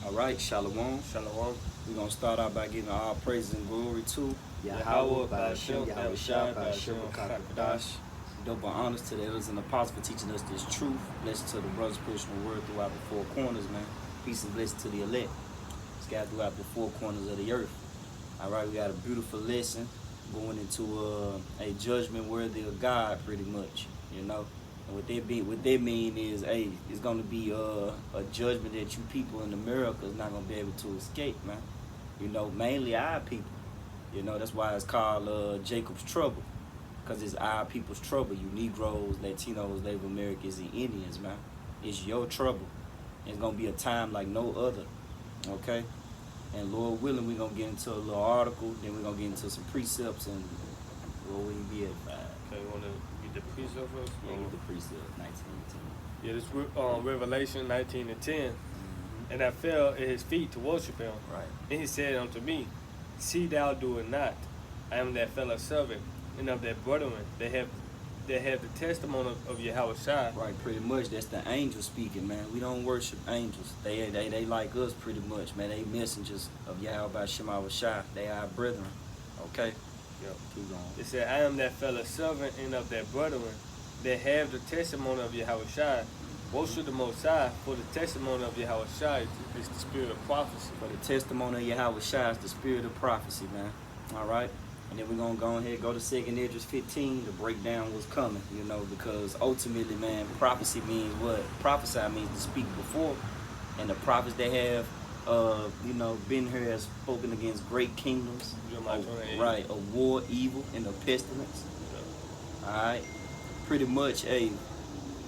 All right, Shalom. Shalom. We're going to start out by giving all praise and glory to Yahweh, Ba'ashem, Yahweh Yahushua, Ba'ashem, Ba'ashem, Kakadash. Double honors to the elders and apostles for teaching us this truth. Blessed to the brothers pushing the word throughout the four corners, man. Peace and blessing to the elect. Scattered throughout the four corners of the earth. All right, we got a beautiful lesson going into a judgment worthy of God, pretty much, you know. And what that mean is, hey, it's gonna be a judgment that you people in America is not gonna be able to escape, man. You know, mainly our people. You know, that's why it's called Jacob's trouble, because it's our people's trouble. You Negroes, Latinos, Native Americans, and Indians, man. It's your trouble. It's gonna be a time like no other. Okay. And Lord willing, we're going to get into a little article, then we're going to get into some precepts, and where we be at 5. Okay, you want to get the precept first? Yeah, get the precept, 19 and 10. Yeah, this Revelation 19 and 10. Mm-hmm. And I fell at his feet to worship him. Right. And he said unto me, See thou do it not. I am that fellow servant, and of that brethren that have the testimony of Yahushua. Right, pretty much. That's the angels speaking, man. We don't worship angels. They like us pretty much, man. They messengers of Yahweh Shema Shai. They are our brethren. Okay? Yep. Keep going. It said, I am that fellow servant, and of that brethren that have the testimony of Yahushua. Worship the Most High, for the testimony of Yahushua is the spirit of prophecy. For the testimony of Yahweh Shai is the spirit of prophecy, man. All right? And then we're going to go ahead and go to 2nd Esdras 15 to break down what's coming, you know, because ultimately, man, prophecy means what? Prophesy means to speak before. And the prophets that have, you know, been here has spoken against great kingdoms. Right, a war, evil, and a pestilence. Yeah. All right? Pretty much, hey,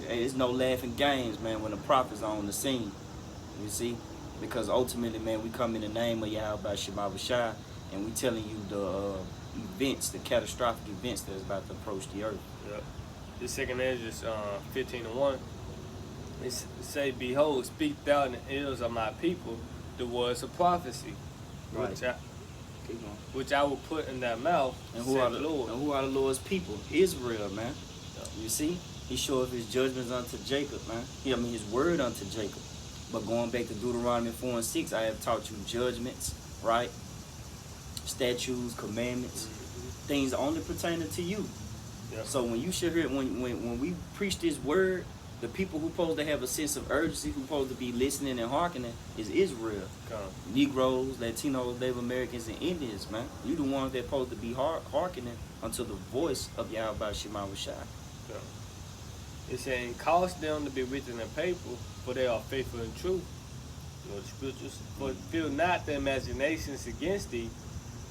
it's no laughing games, man, when the prophets are on the scene. You see? Because ultimately, man, we come in the name of Yahweh Shema Shai, and we telling you the events, the catastrophic events that's about to approach the earth. Yep. This 2nd Esdras 15 and 1. It say, Behold, speak thou in the ears of my people the words of prophecy, right. which I will put in thy mouth, and who are the Lord? And who are the Lord's people? Israel, man. Yep. You see? He showed his judgments unto Jacob, man. His word unto Jacob. But going back to Deuteronomy 4 and 6, I have taught you judgments, right? Statutes, commandments, things only pertaining to you. Yep. So when you should hear, when we preach this word, the people who supposed to have a sense of urgency, who supposed to be listening and hearkening, is Israel. Negroes, Latinos, Native Americans, and Indians, man. You the ones that supposed to be hearkening unto the voice of Yahweh Shema Shai. Yeah. It's saying, cause them to be written in paper, for they are faithful and true. You know the scriptures. But feel not the imaginations against thee.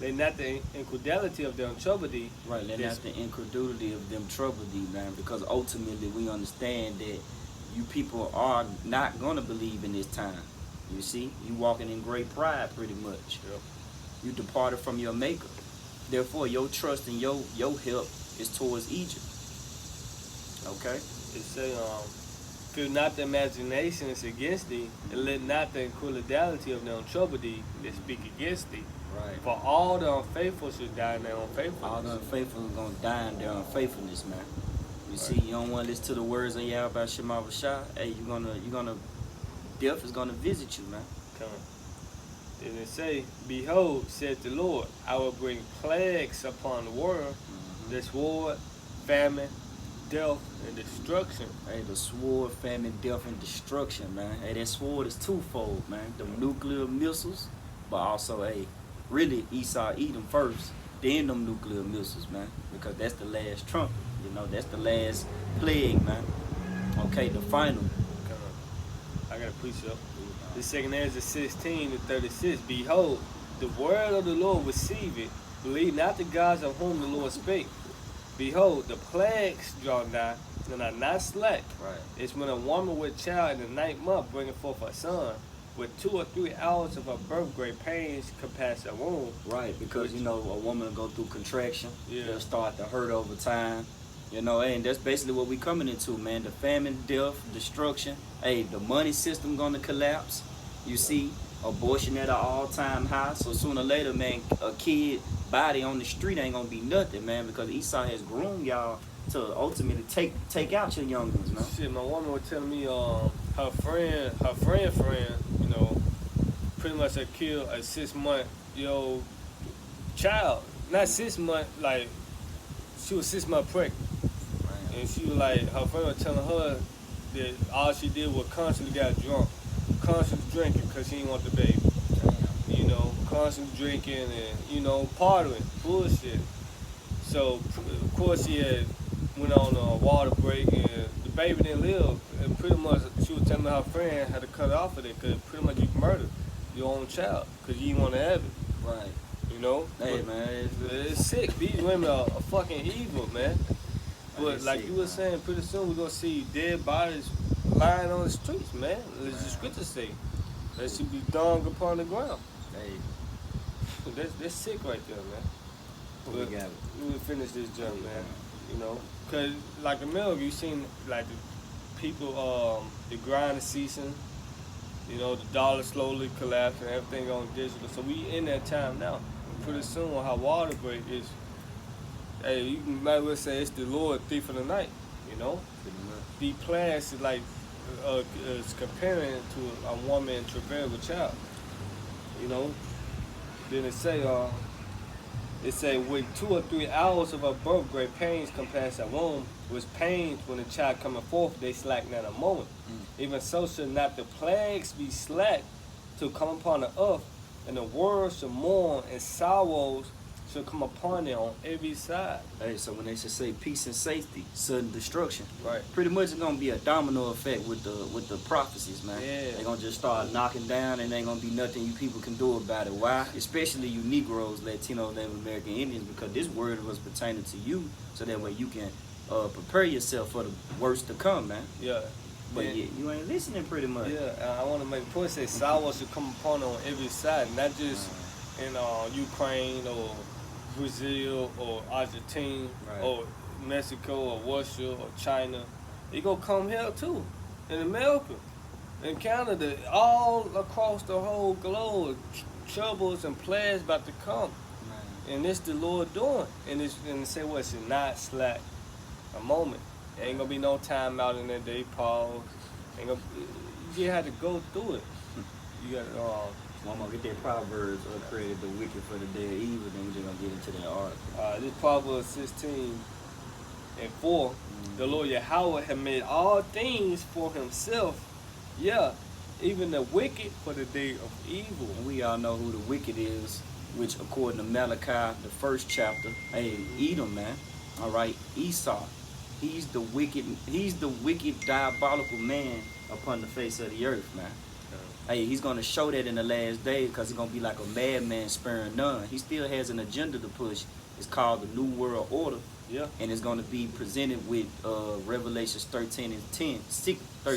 Let not the incredulity of them trouble thee. Right, let not the incredulity of them trouble thee, man. Because ultimately we understand that you people are not going to believe in this time. You see? You walking in great pride pretty much. Yep. You departed from your maker. Therefore, your trust and your help is towards Egypt. Okay? It say, feel not the imaginations against thee, and let not the incredulity of them trouble thee that speak against thee. Right. For all the unfaithful should die in their unfaithfulness. All the unfaithful are going to die in their unfaithfulness, man. You right. See, you don't want to listen to the words of Yahweh Shema Shai. Hey, death is going to visit you, man. Come on. Then it say, Behold, said the Lord, I will bring plagues upon the world, the sword, famine, death, and destruction. Hey, the sword, famine, death, and destruction, man. Hey, that sword is twofold, man. The nuclear missiles, but also, hey, really Esau eat them first, then them nuclear missiles, man. Because that's the last trumpet, you know. That's the last plague, man. Okay, the final. I got a precept. The 2nd Esdras 16 to 36. Behold, the word of the Lord receive it. Believe not the gods of whom the Lord spake. Behold, the plagues draw nigh, and are not slack. Right. It's when a woman with child in the 9th month bringeth forth a son, with 2 or 3 hours of her birth, great pains compass her womb. Right, because, you know, a woman will go through contraction. Yeah. They'll start to hurt over time. You know, and that's basically what we coming into, man. The famine, death, destruction. Hey, the money system gonna collapse. You see, abortion at an all-time high. So sooner or later, man, a kid body on the street ain't gonna be nothing, man, because Esau has groomed y'all to ultimately take out your young ones, man. Shit, my woman was telling me her friend, you know, pretty much had killed a 6-month-old child. Not 6 months, like she was 6 months pregnant. And she was like, her friend was telling her that all she did was constantly got drunk, constantly drinking because she didn't want the baby. You know, constantly drinking and, you know, partying, bullshit. So, of course, she had went on a water break and the baby didn't live. And pretty much, she was telling me her friend had to cut off of it because pretty much you can murder your own child because you didn't want to have it. Right. You know? Hey, man. It's sick. These women are fucking evil, man. But like sick, you were man. saying, pretty soon we're going to see dead bodies lying on the streets, man. As the scriptures say. They should be dung upon the ground. Hey, That's sick right there, man. what we got? We will finish this jump, man. You know, cause like America, you seen like the people, the grind season. You know, the dollar slowly collapsing, everything on digital. So we in that time now. Pretty soon, how water break is. Hey, you might well say it's the Lord thief of the night. You know, the plans is like is comparing to a woman in travail with child. You know, then it say with 2 or 3 hours of her birth, great pains come past her womb, which pains when the child coming forth, they slack not a moment. Even so shall not the plagues be slack to come upon the earth, and the world shall mourn, and sorrows shall come upon it on every side. Hey, so when they should say peace and safety, sudden destruction, Right. pretty much it's gonna be a domino effect with the prophecies, man. Yeah. They're gonna just start knocking down, and ain't gonna be nothing you people can do about it. Why? Especially you Negroes, Latinos, Native American Indians, because this word was pertaining to you, so that way you can prepare yourself for the worst to come, man. Yeah. But yeah, you ain't listening, pretty much. Yeah, I want to make a point. Say sorrows should come upon it on every side, not just in Ukraine or Brazil or Argentina or Mexico or Russia or China. It gonna come here too, in America, in Canada, all across the whole globe. Troubles and plagues about to come, and this the Lord doing. And say what? It's not slack a moment. There ain't gonna be no time out in that day. Pause. Ain't gonna. You had to go through it. You got I'm gonna get that Proverbs created the wicked for the day of evil, then we're just gonna get into that article. this Proverbs 16:4. The Lord Yahweh had made all things for himself. Yeah, even the wicked for the day of evil. And we all know who the wicked is, which according to Malachi, the 1st chapter, hey, Edom, man. All right, Esau. He's the wicked diabolical man upon the face of the earth, man. Hey, he's going to show that in the last day because he's going to be like a madman sparing none. He still has an agenda to push. It's called the New World Order. Yeah. And it's going to be presented with Revelations 13 and 16. Yeah,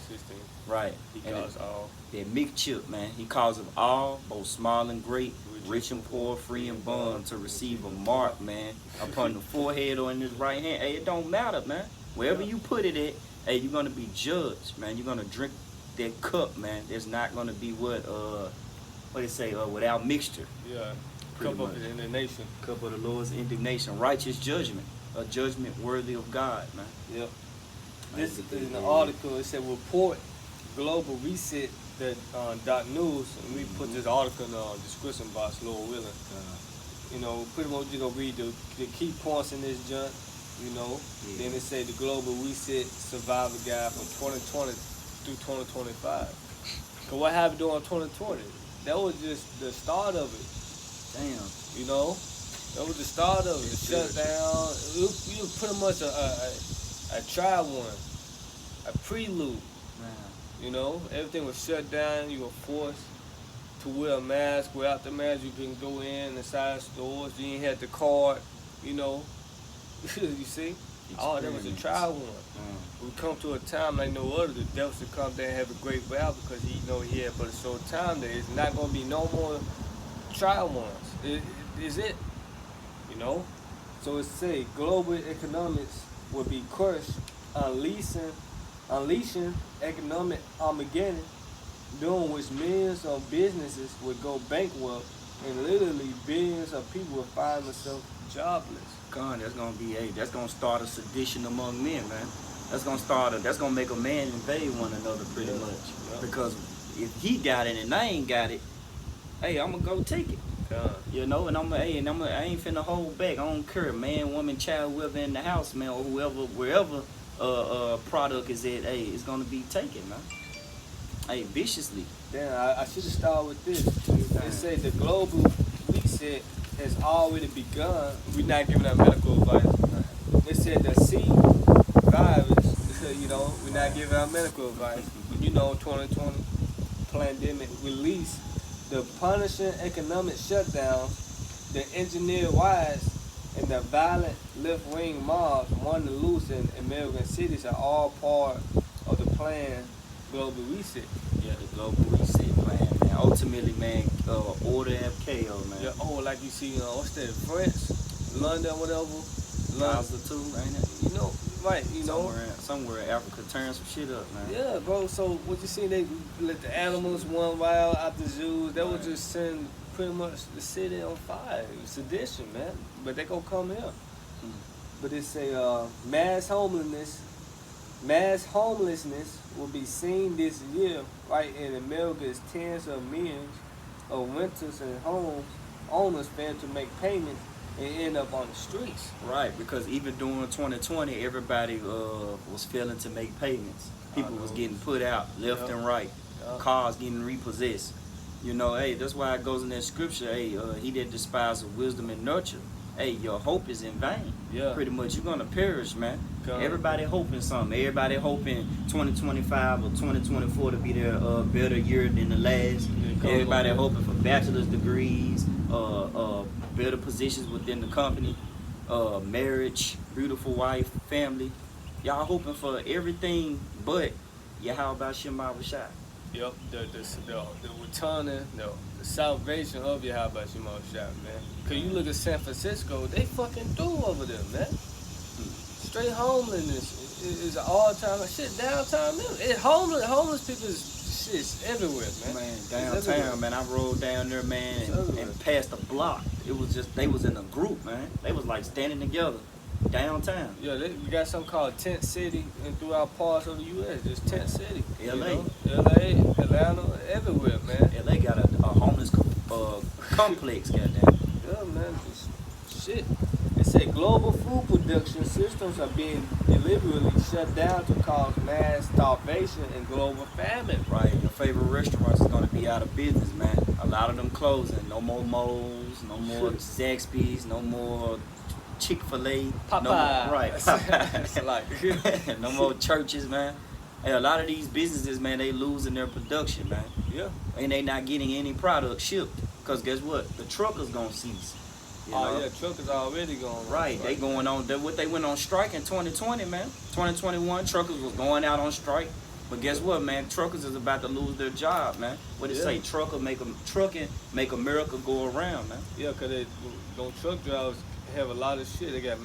16. Right. He And calls all. that mixture, man. He calls them all, both small and great, rich and poor, free and bond, to receive a mark, man, upon the forehead or in his right hand. Hey, it don't matter, man. Wherever you put it at, hey, you're going to be judged, man. You're going to drink that cup, man. There's not going to be what they say, without mixture. Yeah. Pretty Cup of much. the indignation. Cup of the Lord's indignation, righteous judgment, a judgment worthy of God, man. Yep. This is in the article. It said report global reset that .news, and we put this article in the description box, Lord willing. You know, pretty much you're gonna read the key points in this junk. You know, then it say the global reset survivor guide from 2020 through 2025. Cause what happened during 2020? That was just the start of it. Damn. You know, that was the start of it. The shutdown. It was pretty much a trial one, a prelude. Man. You know, everything was shut down. You were forced to wear a mask. Without the mask, you couldn't go in inside stores. You ain't had the card. You know, you see. Oh, that was a trial one. We come to a time like no other. The devil should come there and have a great vow because he know he had but a short time there. It's not gonna be no more trial ones. Is it? You know. So it say global economics will be crushed, unleashing economic Armageddon, during which millions of businesses would go bankrupt and literally billions of people would find themselves jobless. God, that's gonna start a sedition among men, man. That's gonna make a man invade one another pretty much. Yeah. Because if he got it and I ain't got it, hey, I'm gonna go take it. You know, and I ain't finna hold back. I don't care, man, woman, child, whoever in the house, man, or whoever, wherever product is at, hey, it's gonna be taken, man. Hey, viciously. Damn, I should have started with this. It said the global reset has already begun. We're not giving out medical advice. It said the C virus, you know, we're not giving out medical advice. You know, 2020 pandemic release, the punishing economic shutdowns, the engineered riots, and the violent left-wing mobs wanting to loose in American cities are all part of the planned global reset. Yeah, the global reset plan, man. Ultimately, man, order and chaos, man. Yeah, oh, like you see, what's that, France, London, whatever. Gaza too, ain't it? You know, right, you know. Somewhere in Africa turn some shit up, man. Yeah, bro, so what you see, they let the animals run wild out the zoos. They would just send pretty much the city on fire. Sedition, man. But they gonna come here. But it's a mass homelessness will be seen this year, right, in America. As tens of millions of renters and home owners fail to make payments and end up on the streets. Right, because even during 2020, everybody was failing to make payments. People was getting put out left and right. Cars getting repossessed. You know, hey, that's why it goes in that scripture, hey, he that despises wisdom and nurture, hey, your hope is in vain. Yeah. Pretty much, you're going to perish, man. Everybody hoping something. Everybody hoping 2025 or 2024 to be their better year than the last. Everybody hoping for bachelor's degrees, better positions within the company, marriage, beautiful wife, family. Y'all hoping for everything but Yahweh Shema Rashai. Yep, the returning, the salvation of Yahweh Shema Rashai, man. Cause you look at San Francisco, they fucking through over there, man. Straight homelessness is an all-time shit downtown. Homeless people is everywhere, man. Downtown, man. I rode down there, man, and passed a block. It was just, they was in a group, man. They was like standing together downtown. Yeah, we got something called Tent City and throughout parts of the U.S. Just Tent City. L.A. Atlanta, everywhere, man. L.A. got a homeless complex, goddamn. Yeah, man. Shit. It said global food production systems are being deliberately shut down to cause mass starvation and global famine. Right. Your favorite restaurants is going to be out of business, man. A lot of them closing. No more Moe's, no more Zaxby's, no more Chick-fil-A. Popeye. No more, right. Popeye. No more churches, man. And a lot of these businesses, man, they losing their production, man. Yeah. And they not getting any product shipped. Because guess what? The truckers going to cease. You know? Yeah, truckers already going. Right, they going on. They went on strike in 2020, man. 2021, truckers was going out on strike. But guess what, man? Truckers is about to lose their job, man. What it say? Trucking make America go around, man. Yeah, cause those truck drivers have a lot of shit. They got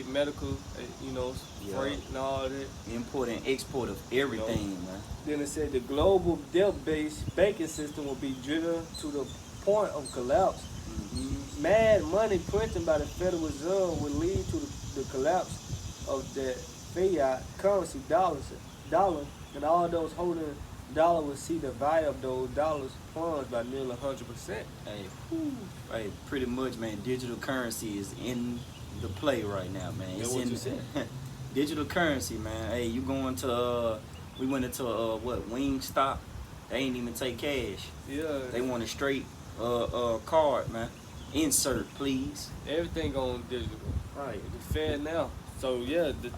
medical, freight and all that. Import and export of everything, man. Then it said the global debt-based banking system will be driven to the point of collapse. Mad money printing by the Federal Reserve will lead to the collapse of the fiat currency dollar, and all those holding dollar will see the value of those dollars plunge by nearly 100%. Hey, pretty much, man. Digital currency is in the play right now, man. That's what you said. Digital currency, man. Hey, you going to we went into Wingstop. They ain't even take cash. Yeah. They want a straight card, man. Insert, please. Everything going digital. Right. It's fair now. So yeah, the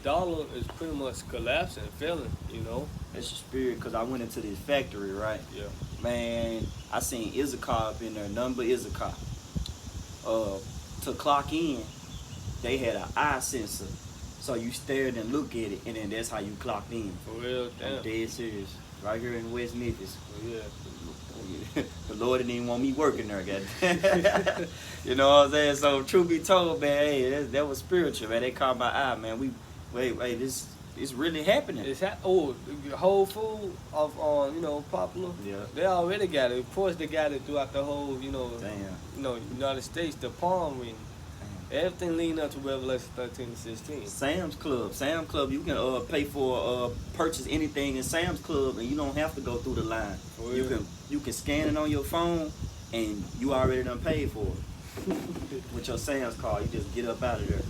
dollar is pretty much collapsing, failing. You know. That's your spirit, because I went into this factory, right? Yeah. Man, I seen Issachar up in there, none but Issachar. To clock in, they had an eye sensor. So you stared and look at it, and then that's how you clocked in. For real, damn. I'm dead serious. Right here in West Memphis. Yeah. The Lord didn't even want me working there, goddamn. You know what I'm saying? So truth be told, man, hey, that was spiritual, man. They caught my eye, man. Wait, this is really happening. Whole Food of Popular. Yeah. They already got it. Of course, they got it throughout the whole, United States. The palm ring. Everything leading up to Revelation 13 and 16. Sam's Club, you can pay for purchase anything in Sam's Club, and you don't have to go through the line. For You real. can scan it on your phone, and you already done paid for it with your Sam's card. You just get up out of there.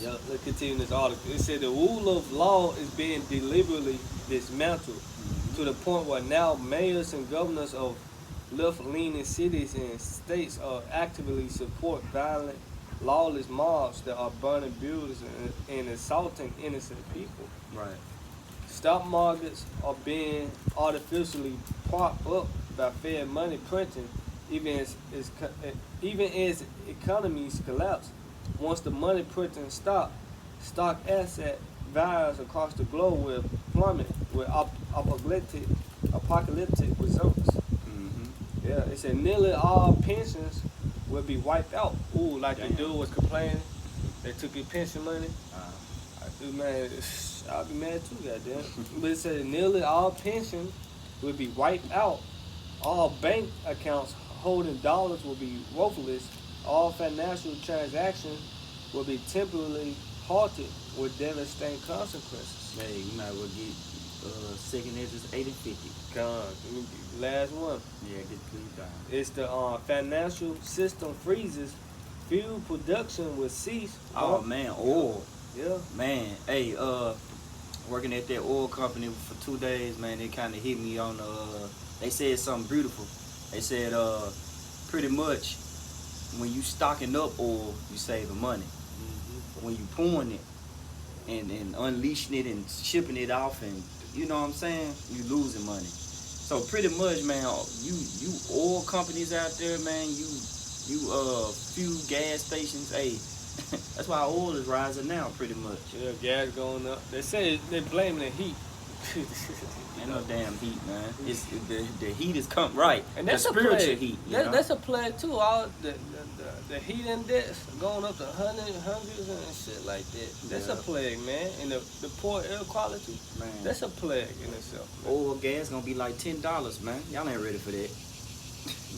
Yep, let's continue this article. It said the rule of law is being deliberately dismantled to the point where now mayors and governors of left-leaning cities and states are actively support violent, lawless mobs that are burning buildings and assaulting innocent people. Right. Stock markets are being artificially propped up by Fed money printing, even as economies collapse. Once the money printing stops, stock asset values across the globe will plummet with apocalyptic results. Mm-hmm. Yeah, it said nearly all pensions will be wiped out. Ooh, like Damn. the dude was complaining, they took his pension money. Dude, man, I'll be mad too, goddamn. But it said nearly all pensions will be wiped out. All bank accounts holding dollars will be worthless. All financial transactions will be temporarily halted with devastating consequences. Hey, you might as well get second edges 8 and 50. Gone. Last one. Yeah, get please down. It's the financial system freezes. Fuel production will cease. Oh man, oil. Yeah. Man, hey, working at that oil company for 2 days, man, they kind of hit me on they said something beautiful. They said pretty much when you stocking up oil, you saving money. Mm-hmm. When you pouring it and unleashing it and shipping it off, and you know what I'm saying, you losing money. So pretty much, man, you oil companies out there, man, you fuel gas stations, hey, that's why oil is rising now, pretty much. Yeah, gas going up. They say they're blaming the heat. Ain't no damn heat, man. It's the heat is come right. And that's the a spiritual plague. heat. That's a plague too. All the heat index going up to hundreds and shit like that. That's a plague, man. And the poor air quality, man. That's a plague in itself. Man. Oil gas gonna be like $10, man. Y'all ain't ready for that.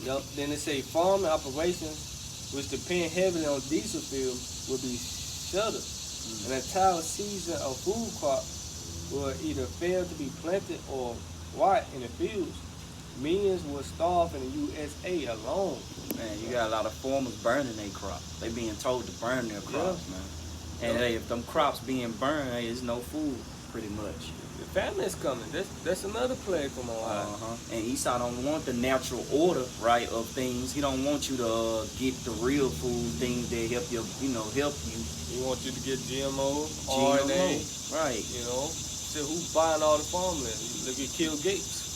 Yup. Then they say farming operations, which depend heavily on diesel fuel, will be shuttered. An entire season of food crops will either fail to be planted or rot in the fields. Millions will starve in the USA alone. Man, you got a lot of farmers burning their crops. They being told to burn their crops, man. And hey, if them crops being burned, hey, there's no food, pretty much. The famine is coming. That's another plague from Ohio. And Esau don't want the natural order, right, of things. He don't want you to get the real food, things that help you, help you. He wants you to get GMO, GMO, RNA, right? So who's buying all the farmland? Look at Kill Gates.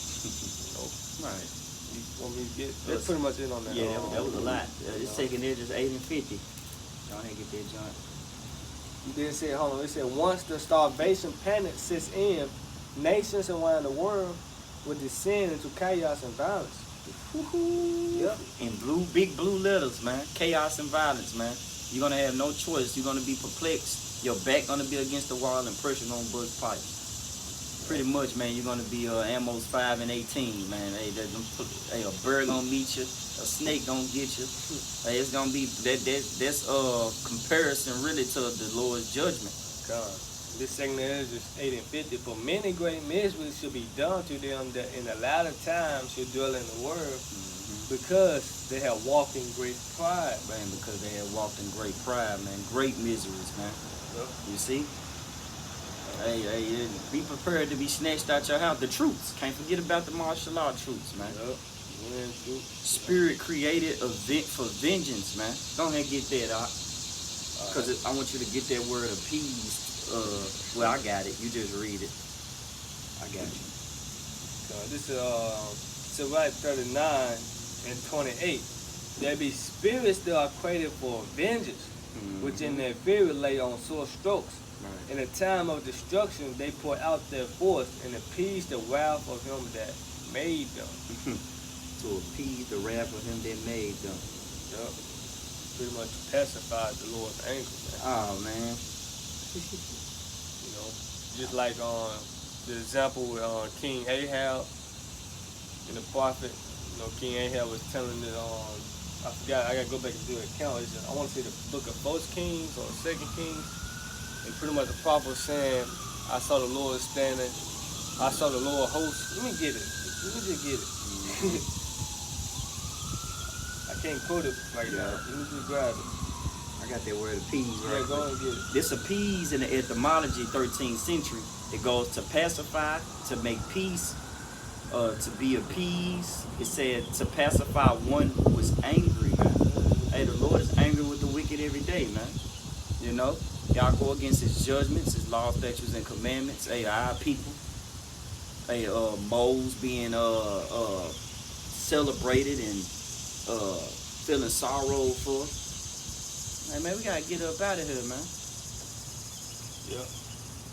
Right. You want me to get? That's pretty much it on that. Yeah, that was a lot. It's taking it just 8 and 50. Y'all ain't get that joint. Then said, hold on. It said once the starvation panic sets in, nations around the world will descend into chaos and violence. Yep. In big blue letters, man. Chaos and violence, man. You're gonna have no choice. You're gonna be perplexed. Your back gonna be against the wall and pressure gonna bust pipes. Pretty much, man. You're gonna be Amos 5 and 18, man. Hey, a bird gonna meet you. A snake gonna get you. Hey, it's gonna be that's comparison really to the Lord's judgment. God. This segment is just 8 and 50. For many great miseries should be done to them that in the latter times should dwell in the world, because they have walked in great pride. Man, because they have walked in great pride, man. Great miseries, man. You see? Hey, be prepared to be snatched out your house. The troops. Can't forget about the martial law troops, man. Spirit created event for vengeance, man. Go ahead and get that out. Because I want you to get that word appeased. Well, I got it. You just read it. I got you. This is right 39 and 28. There be spirits that are created for vengeance, which in their fury lay on sore strokes. Right. In a time of destruction, they pour out their force and appease the wrath of him that made them. To appease the wrath of him that made them. Yep. Pretty much pacified the Lord's anger, man. Oh, man. Just like the example with King Ahab and the prophet. King Ahab was telling I forgot. I gotta go back and do an account. I want to say the book of First Kings or Second Kings. And pretty much the prophet was saying, I saw the Lord standing. I saw the Lord host. Let me get it. Let me just get it. I can't quote it right now. Let me just grab it. I got that word appease right. Yeah, go ahead and get it. This appease in the etymology, 13th century, it goes to pacify, to make peace, to be appeased. It said to pacify one who was angry, man. Hey, the Lord is angry with the wicked every day, man. You know, y'all go against his judgments, his laws, statutes, and commandments. Hey, our people. Hey, moles being celebrated and feeling sorrow for. Hey, man, we gotta get up out of here, man. Yep.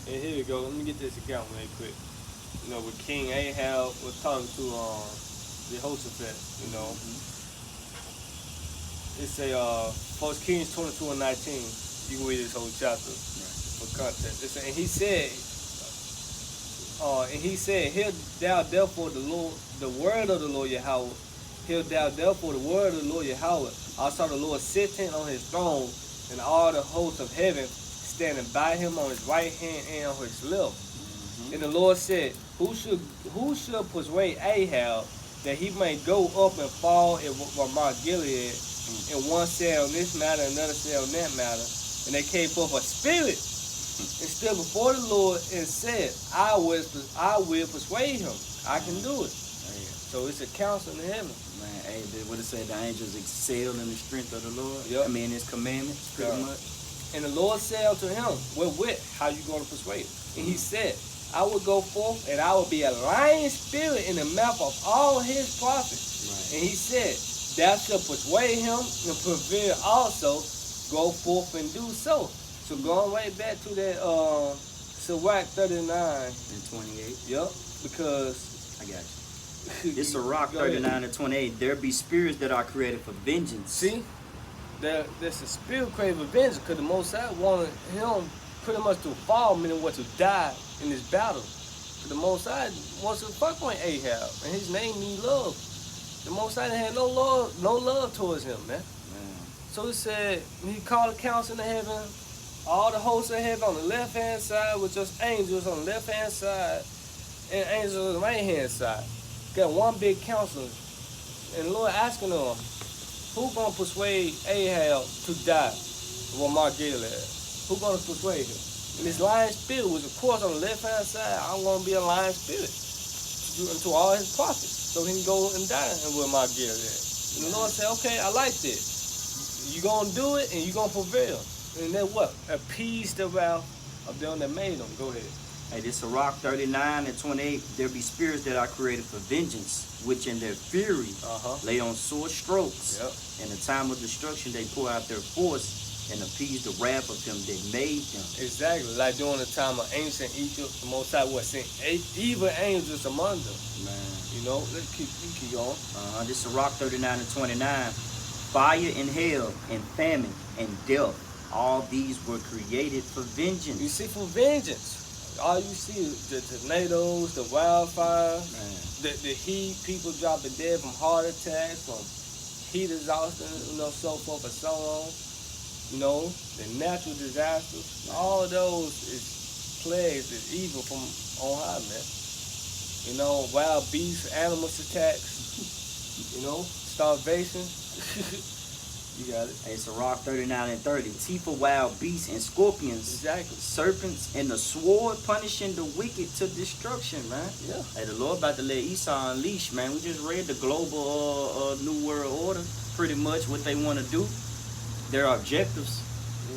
And here we go. Let me get this account real quick. You know, with King Ahab was talking to Jehoshaphat, you know. It say 1 Kings 22 and 19. You can read this whole chapter for context. It say, and he said, hear thou therefore the word of the Lord Yahweh. Hear thou therefore the word of the Lord Yahweh. I saw the Lord sitting on his throne, and all the hosts of heaven standing by him on his right hand and on his left. And the Lord said, Who should persuade Ahab that he may go up and fall in Ramoth Gilead? And one said on this matter, another said on that matter. And they came forth a spirit and stood before the Lord and said, I will persuade him. I can do it. So it's a counsel in heaven. Man, hey, what it said, the angels excel in the strength of the Lord. Yep. I mean, his commandments, pretty much. And the Lord said unto him, wherewith, how you going to persuade him? And he said, I will go forth, and I will be a lying spirit in the mouth of all his prophets. Right. And he said, thou shalt persuade him and prevail also, go forth and do so. So going right back to that Sirach 39 and 28. Yep, because I got you. It's Sirach 39 and 28. There be spirits that are created for vengeance. See, there's a spirit created for vengeance, because the Most High wanted him pretty much to fall, meaning what, to die in this battle. The Most High wants to fuck with Ahab, and his name means love. The Most High had no love towards him, man. So he said, he called the council in heaven, all the hosts of heaven on the left-hand side with just angels on the left-hand side and angels on the right-hand side. Got one big council. And the Lord asking them, who gonna persuade Ahab to die? Ramoth Gilead. Who gonna persuade him? And this lying spirit was, of course, on the left-hand side. I'm gonna be a lying spirit to all his prophets, so he can go and die in Ramoth Gilead. And the Lord said, okay, I like this. You gonna do it, and you gonna prevail. And then what? Appease the wrath of them that made them. Go ahead. Hey, this Sirach 39 and 28. There be spirits that are created for vengeance, which in their fury lay on sore strokes. Yep. In the time of destruction, they pour out their force and appease the wrath of him that made them. Exactly. Like during the time of ancient Egypt, the Most High was sent evil angels among them. Man. You know, let's keep going. This Sirach 39 and 29. Fire and hell and famine and death, all these were created for vengeance. You see, for vengeance. All you see is the tornadoes, the wildfire, the heat, people dropping dead from heart attacks, from heat exhaustion, so forth and so on. You know, the natural disasters. All those is plagues, is evil from on high, man. You know, wild beasts, animals attacks. You know, starvation. You got it. Hey, Sirach 39 and 30. Teeth of wild beasts and scorpions. Exactly. Serpents and the sword punishing the wicked to destruction, man. Yeah. Hey, the Lord about to let Esau unleash, man. We just read the global New World Order. Pretty much what they want to do. Their objectives.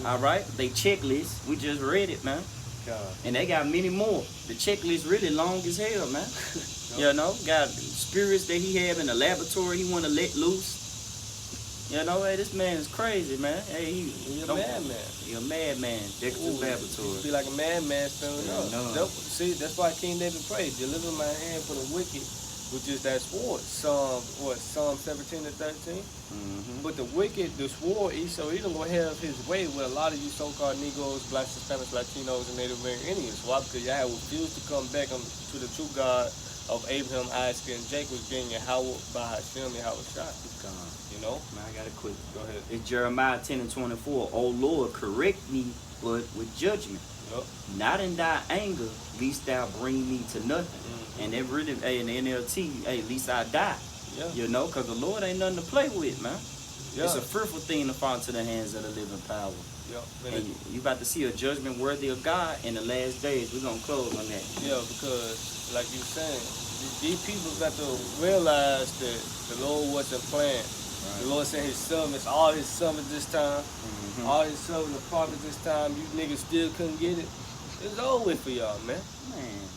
All right? They checklist. We just read it, man. God. And they got many more. The checklist really long as hell, man. You know, got spirits that he have in the laboratory he want to let loose. You know, hey, this man is crazy, man. Hey, he a madman. He a madman. Dexter's laboratory. Be like a madman spilling up. No. See, that's why King David prayed, deliver my hand from the wicked, which is that sword. Psalm 17 and 13. But the wicked, the sword, so he don't go have his way with a lot of you so-called Negroes, Blacks, Hispanics, Latinos, and Native American Indians. Why? Because y'all refused to come back to the true God of Abraham, Isaac, and Jacob being Yahweh by Hashem and Yahushua. You know? Man, I got a quick. Go ahead. It's Jeremiah 10:24. O Lord, correct me, but with judgment. Yep. Not in thy anger, least thou bring me to nothing. And it really, in the NLT, least I die. Yeah. You know, because the Lord ain't nothing to play with, man. Yeah. It's a fearful thing to fall into the hands of the living power. Yeah. And you about to see a judgment worthy of God in the last days. We're going to close on that. Yeah, because, like you saying, these people got to realize that the Lord wasn't playing. Right. The Lord sent his servants, all his servants this time, all his servants, the prophets this time. You niggas still couldn't get it. It's over with for y'all, man. Man.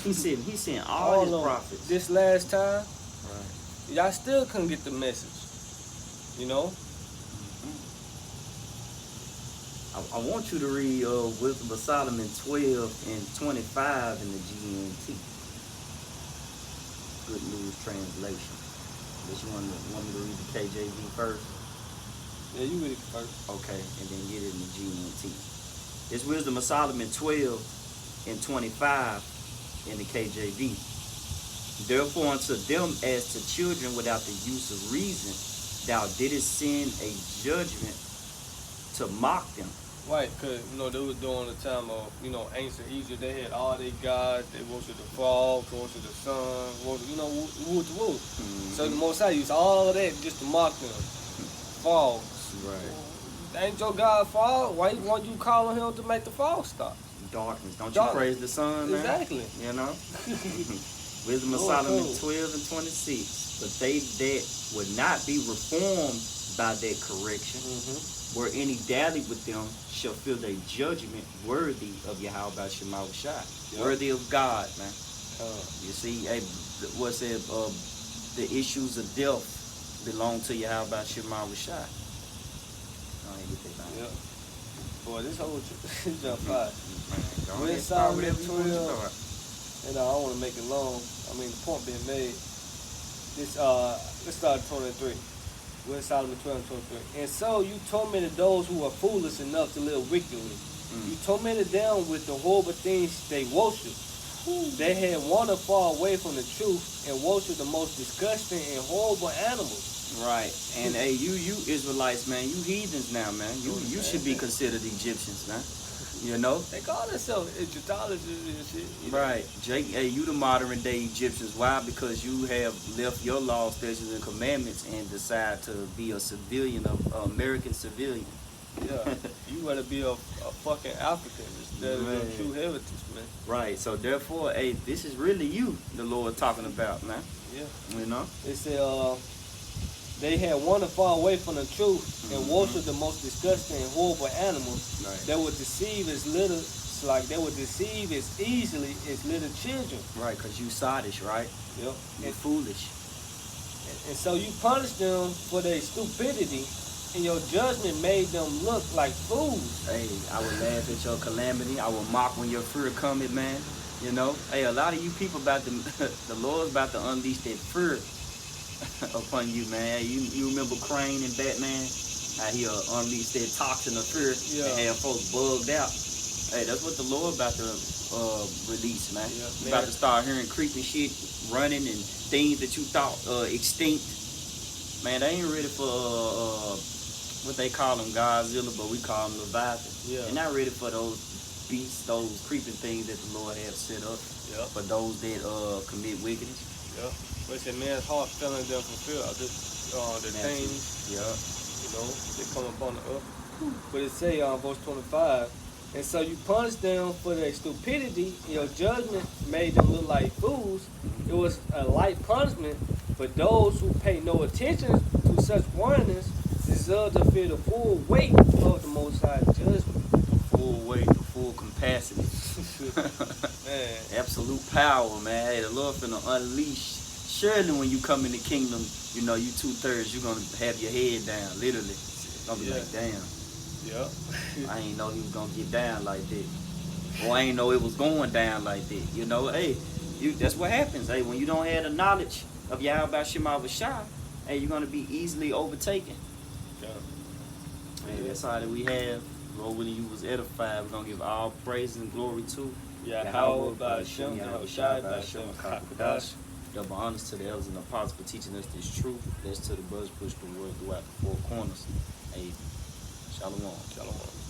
He sent all his prophets. This last time, right. Y'all still couldn't get the message. You know? I want you to read Wisdom of Solomon 12 and 25 in the GNT. Good News Translation. But you want me to read the KJV first? Yeah, you read it first. Okay, and then get it in the GNT. It's Wisdom of Solomon 12 and 25 in the KJV. Therefore unto them as to children without the use of reason, thou didst send a judgment to mock them. Right, because, they was during the time of, ancient Egypt. They had all their gods. They worshiped the frog, worshiped the sun, woo. So the Most High used all of that just to mock them. Frogs. Right. Ain't your God frog? Why want you calling him to make the frog stop? Darkness. Don't you praise the sun, man? Exactly. You know? Wisdom of Solomon 12 and 26. But they that would not be reformed by that correction, where any dally with them shall feel their judgment worthy of Yahweh Shema Shai. Worthy of God, man. You see, what's it? The issues of death belong to Yahweh Shema Shai. Yep. Boy, this whole jump fire. When Solomon 12, I don't want to make it long. I mean, the point being made. This let's start at 23. We're in Solomon 12 and 23. And so you tormented those who are foolish enough to live wickedly. You tormented them with the horrible things they worship. They had wandered far away from the truth and worshiped the most disgusting and horrible animals. Right. And hey, you Israelites, man, you heathens now, man. You should be considered Egyptians, man. You know? They call themselves Egyptologists and shit. Right. Jake, hey, you the modern day Egyptians. Why? Because you have left your laws, statutes, and commandments and decide to be a civilian, American civilian. Yeah. You want to be a fucking African instead of a true heritage, man. Right. So therefore, hey, this is really you, the Lord talking about, man. Yeah. You know? They said, they had wandered far away from the truth and worshipped the most disgusting and horrible animals that would deceive as little, they would deceive as easily as little children. Right, because you sottish, right? Yep. You're foolish. And so you punished them for their stupidity, and your judgment made them look like fools. Hey, I would laugh at your calamity. I would mock when your fear cometh, man. You know? Hey, a lot of you people the Lord's about to unleash that fear upon you, man. You remember Crane and Batman? How he unleashed that toxin of fear and had folks bugged out. Hey, that's what the Lord about to release, man. Yeah, you about to start hearing creepy shit running and things that you thought extinct. Man, they ain't ready for what they call them, Godzilla, but we call them Leviathan. Yeah. They're not ready for those beasts, those creeping things that the Lord has set up for those that commit wickedness. Yeah. But it's a man's heart feeling them fulfilled. The things, they come upon the earth. But it say on verse 25, and so you punished them for their stupidity, your judgment made them look like fools. It was a light punishment, but those who pay no attention to such warnings deserve to feel the full weight of the Most High judgment. The full weight, the full capacity. Man. Absolute power, man. Hey, the Lord finna unleash. Surely when you come in the kingdom, you 2/3, you're going to have your head down, literally. Gonna be like, damn. Yeah. I ain't know he was going to get down like that. Or I ain't know it was going down like that. Hey, that's what happens. Hey, when you don't have the knowledge of Yahweh Shema Shai, hey, you're going to be easily overtaken. Yeah. Hey, that's all that we have Lord, when you was edified, we're gonna give all praise and glory to Yahweh Ba'Shem, Yahweh Shai Ba'Shem, Kakadash. Double honors to the elders and apostles for teaching us this truth. Blessed to the brothers push the word throughout the four corners. Amen. Shalom. Shalom.